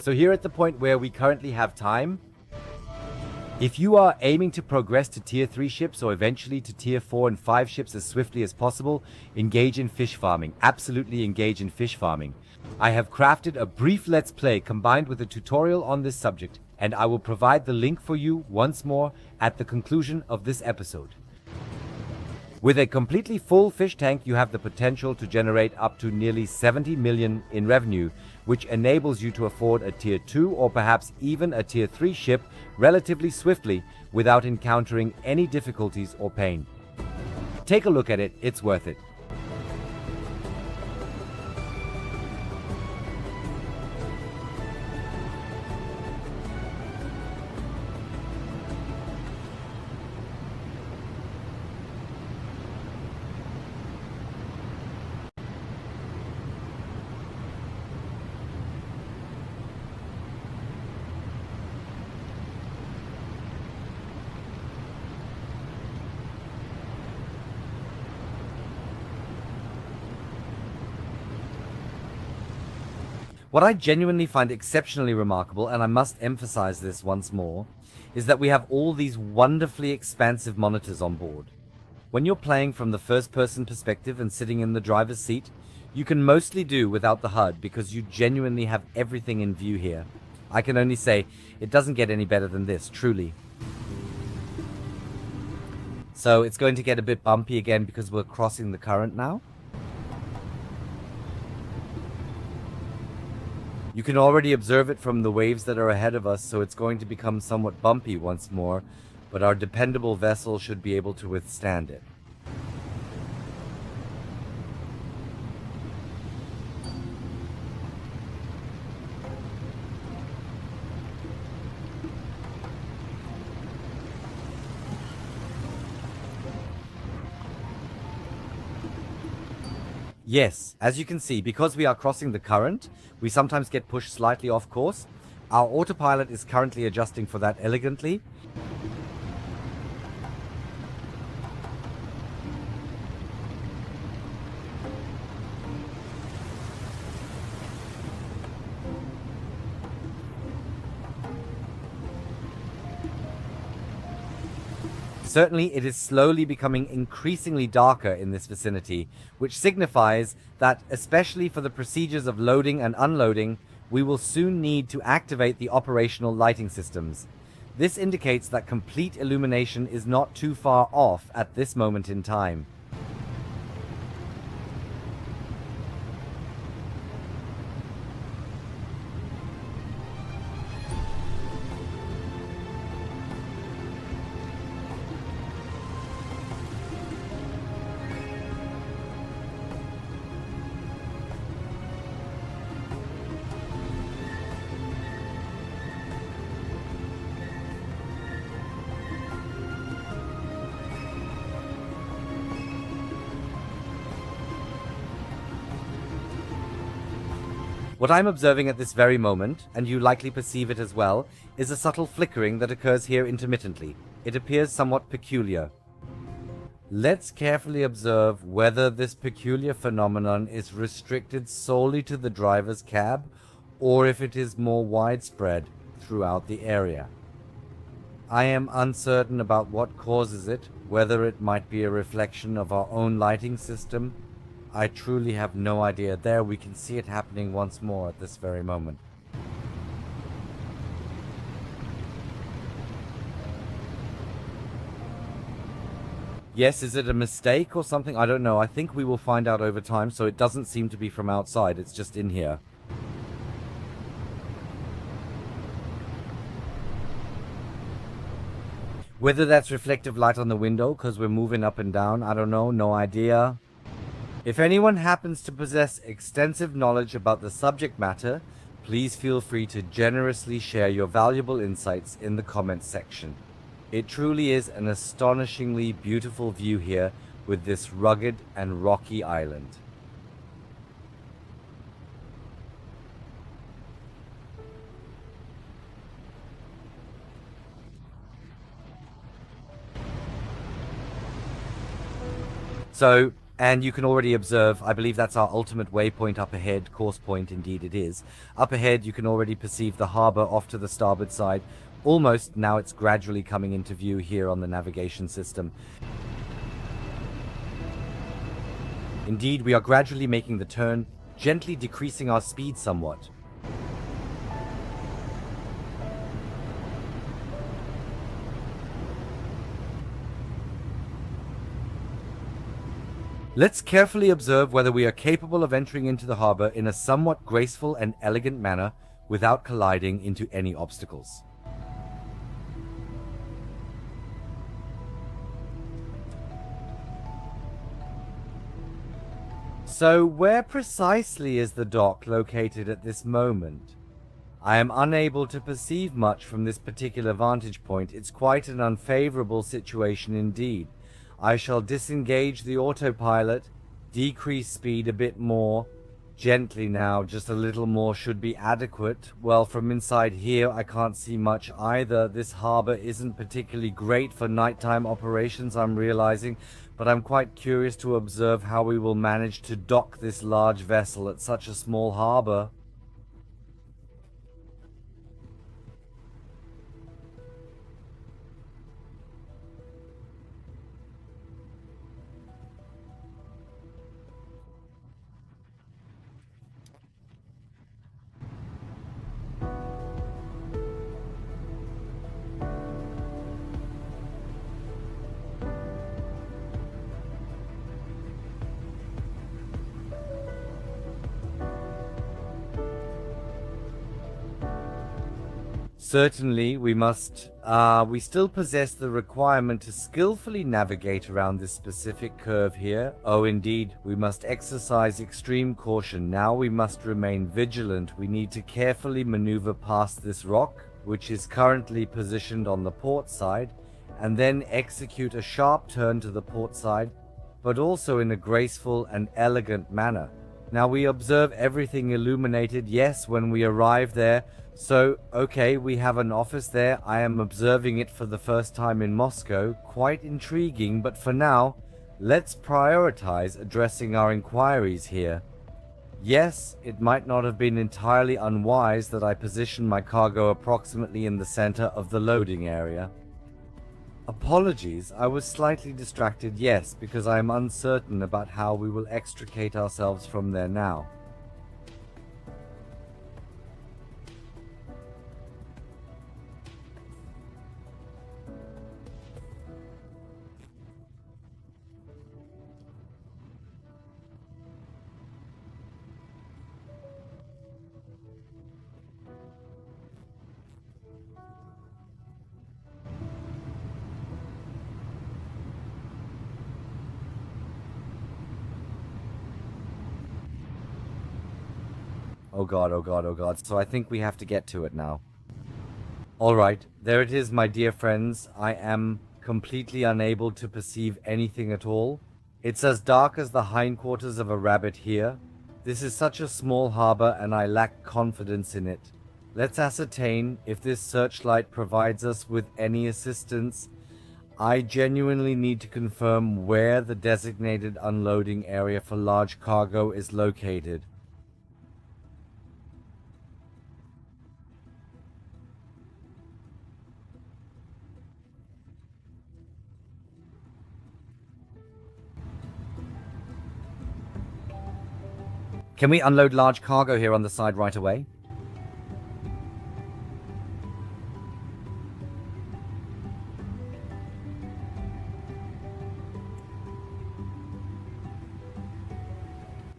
So here at the point where we currently have time, if you are aiming to progress to Tier 3 ships or eventually to Tier 4 and 5 ships as swiftly as possible, engage in fish farming. Absolutely engage in fish farming. I have crafted a brief Let's Play combined with a tutorial on this subject, and I will provide the link for you once more at the conclusion of this episode. With a completely full fish tank, you have the potential to generate up to nearly 70 million in revenue, which enables you to afford a Tier 2 or perhaps even a Tier 3 ship relatively swiftly without encountering any difficulties or pain. Take a look at it, it's worth it. What I genuinely find exceptionally remarkable, and I must emphasize this once more, is that we have all these wonderfully expansive monitors on board. When you're playing from the first-person perspective and sitting in the driver's seat, you can mostly do without the HUD because you genuinely have everything in view here. I can only say it doesn't get any better than this, truly. So it's going to get a bit bumpy again because we're crossing the current now. You can already observe it from the waves that are ahead of us, so it's going to become somewhat bumpy once more, but our dependable vessel should be able to withstand it. Yes, as you can see, because we are crossing the current, we sometimes get pushed slightly off course. Our autopilot is currently adjusting for that elegantly. Certainly, it is slowly becoming increasingly darker in this vicinity, which signifies that, especially for the procedures of loading and unloading, we will soon need to activate the operational lighting systems. This indicates that complete illumination is not too far off at this moment in time. What I'm observing at this very moment, and you likely perceive it as well, is a subtle flickering that occurs here intermittently. It appears somewhat peculiar. Let's carefully observe whether this peculiar phenomenon is restricted solely to the driver's cab, or if it is more widespread throughout the area. I am uncertain about what causes it, whether it might be a reflection of our own lighting system. I truly have no idea. There, we can see it happening once more at this very moment. Yes, is it a mistake or something? I don't know. I think we will find out over time, so it doesn't seem to be from outside. It's just in here. Whether that's reflective light on the window because we're moving up and down, I don't know. No idea. If anyone happens to possess extensive knowledge about the subject matter, please feel free to generously share your valuable insights in the comments section. It truly is an astonishingly beautiful view here with this rugged and rocky island. So, and you can already observe, I believe that's our ultimate waypoint up ahead, course point indeed it is. Up ahead you can already perceive the harbour off to the starboard side. Almost now it's gradually coming into view here on the navigation system. Indeed, we are gradually making the turn, gently decreasing our speed somewhat. Let's carefully observe whether we are capable of entering into the harbour in a somewhat graceful and elegant manner without colliding into any obstacles. So where precisely is the dock located at this moment? I am unable to perceive much from this particular vantage point. It's quite an unfavourable situation indeed. I shall disengage the autopilot, decrease speed a bit more, gently now, just a little more should be adequate. Well, from inside here I can't see much either. This harbour isn't particularly great for nighttime operations, I'm realizing, but I'm quite curious to observe how we will manage to dock this large vessel at such a small harbour. Certainly, we still possess the requirement to skillfully navigate around this specific curve here. Oh, indeed, we must exercise extreme caution. Now we must remain vigilant. We need to carefully maneuver past this rock, which is currently positioned on the port side, and then execute a sharp turn to the port side, but also in a graceful and elegant manner. Now we observe everything illuminated, yes, when we arrive there. So, okay, we have an office there. I am observing it for the first time in Moscow. Quite intriguing, but for now, let's prioritize addressing our inquiries here. Yes, it might not have been entirely unwise that I positioned my cargo approximately in the center of the loading area. Apologies, I was slightly distracted, yes, because I am uncertain about how we will extricate ourselves from there now. Oh god, oh god, oh god. So I think we have to get to it now. Alright, there it is, my dear friends. I am completely unable to perceive anything at all. It's as dark as the hindquarters of a rabbit here. This is such a small harbor and I lack confidence in it. Let's ascertain if this searchlight provides us with any assistance. I genuinely need to confirm where the designated unloading area for large cargo is located. Can we unload large cargo here on the side right away?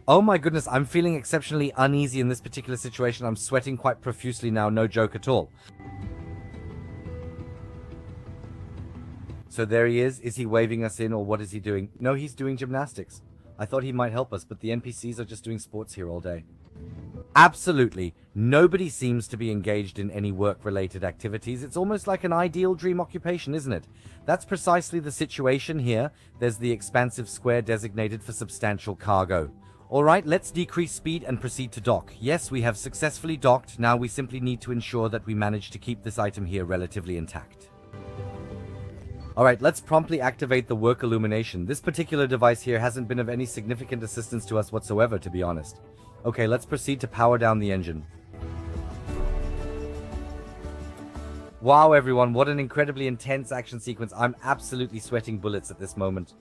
Oh my goodness, I'm feeling exceptionally uneasy in this particular situation. I'm sweating quite profusely now, no joke at all. So there he is. Is he waving us in or what is he doing? No, he's doing gymnastics. I thought he might help us, but the NPCs are just doing sports here all day. Absolutely. Nobody seems to be engaged in any work-related activities. It's almost like an ideal dream occupation, isn't it? That's precisely the situation here. There's the expansive square designated for substantial cargo. Alright, let's decrease speed and proceed to dock. Yes, we have successfully docked. Now we simply need to ensure that we manage to keep this item here relatively intact. Alright, let's promptly activate the work illumination. This particular device here hasn't been of any significant assistance to us whatsoever, to be honest. Okay, let's proceed to power down the engine. Wow, everyone, what an incredibly intense action sequence. I'm absolutely sweating bullets at this moment.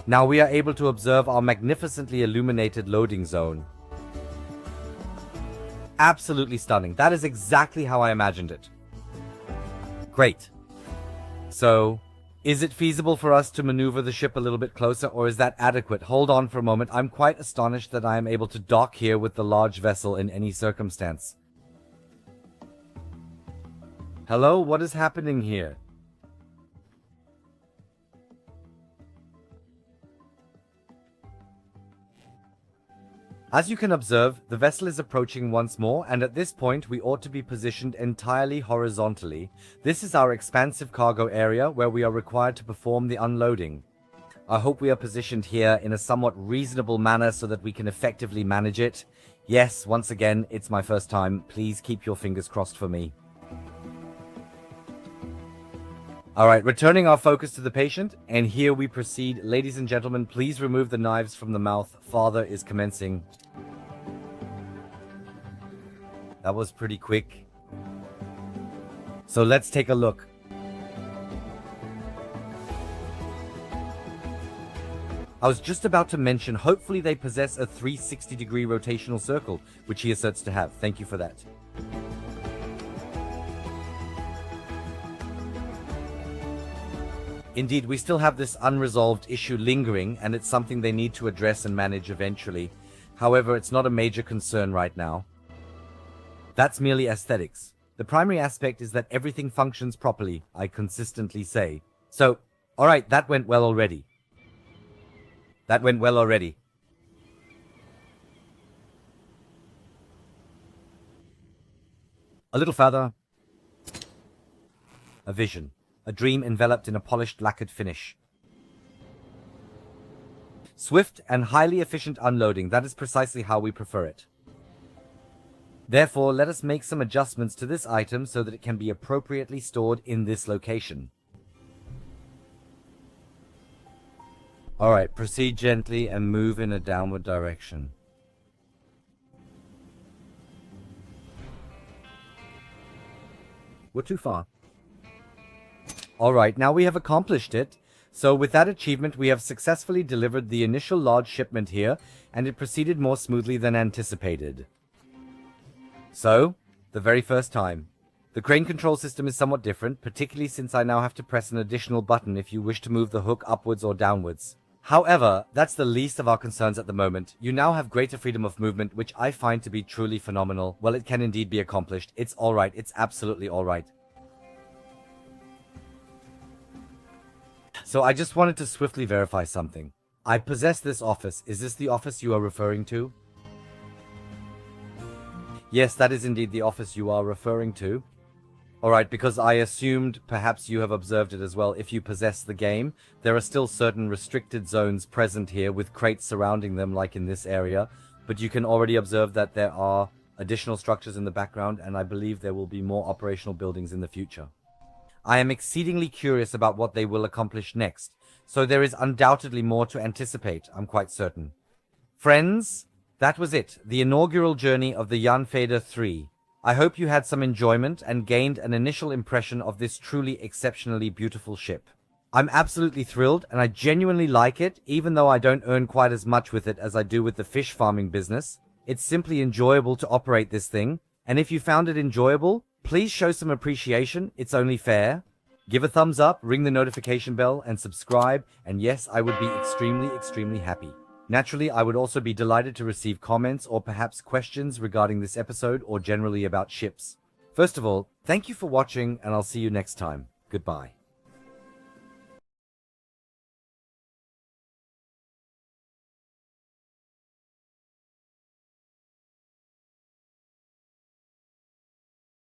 Now we are able to observe our magnificently illuminated loading zone. Absolutely stunning. That is exactly how I imagined it. Great. So, is it feasible for us to maneuver the ship a little bit closer, or is that adequate? Hold on for a moment. I'm quite astonished that I am able to dock here with the large vessel in any circumstance. Hello? What is happening here? As you can observe, the vessel is approaching once more, and at this point we ought to be positioned entirely horizontally. This is our expansive cargo area where we are required to perform the unloading. I hope we are positioned here in a somewhat reasonable manner so that we can effectively manage it. Yes, once again, it's my first time. Please keep your fingers crossed for me. Alright, returning our focus to the patient, and here we proceed. Ladies and gentlemen, please remove the knives from the mouth. Father is commencing. That was pretty quick. So let's take a look. I was just about to mention, hopefully they possess a 360-degree rotational circle, which he asserts to have. Thank you for that. Indeed, we still have this unresolved issue lingering, and it's something they need to address and manage eventually. However, it's not a major concern right now. That's merely aesthetics. The primary aspect is that everything functions properly, I consistently say. So, alright, that went well already. That went well already. A little further. A vision. A dream enveloped in a polished lacquered finish. Swift and highly efficient unloading, that is precisely how we prefer it. Therefore, let us make some adjustments to this item so that it can be appropriately stored in this location. Alright, proceed gently and move in a downward direction. We're too far. Alright, now we have accomplished it. So with that achievement, we have successfully delivered the initial large shipment here, and it proceeded more smoothly than anticipated. So, the very first time. The crane control system is somewhat different, particularly since I now have to press an additional button if you wish to move the hook upwards or downwards. However, that's the least of our concerns at the moment. You now have greater freedom of movement, which I find to be truly phenomenal. Well, it can indeed be accomplished. It's alright. It's absolutely alright. So I just wanted to swiftly verify something. I possess this office. Is this the office you are referring to? Yes, that is indeed the office you are referring to. Alright, because I assumed perhaps you have observed it as well. If you possess the game, there are still certain restricted zones present here with crates surrounding them like in this area. But you can already observe that there are additional structures in the background, and I believe there will be more operational buildings in the future. I am exceedingly curious about what they will accomplish next, so there is undoubtedly more to anticipate, I'm quite certain. Friends, that was it, the inaugural journey of the Janfader 3. I hope you had some enjoyment and gained an initial impression of this truly exceptionally beautiful ship. I'm absolutely thrilled, and I genuinely like it, even though I don't earn quite as much with it as I do with the fish farming business. It's simply enjoyable to operate this thing, and if you found it enjoyable, please show some appreciation, it's only fair. Give a thumbs up, ring the notification bell, and subscribe, and yes, I would be extremely happy. Naturally, I would also be delighted to receive comments or perhaps questions regarding this episode or generally about ships. First of all, thank you for watching, and I'll see you next time. Goodbye.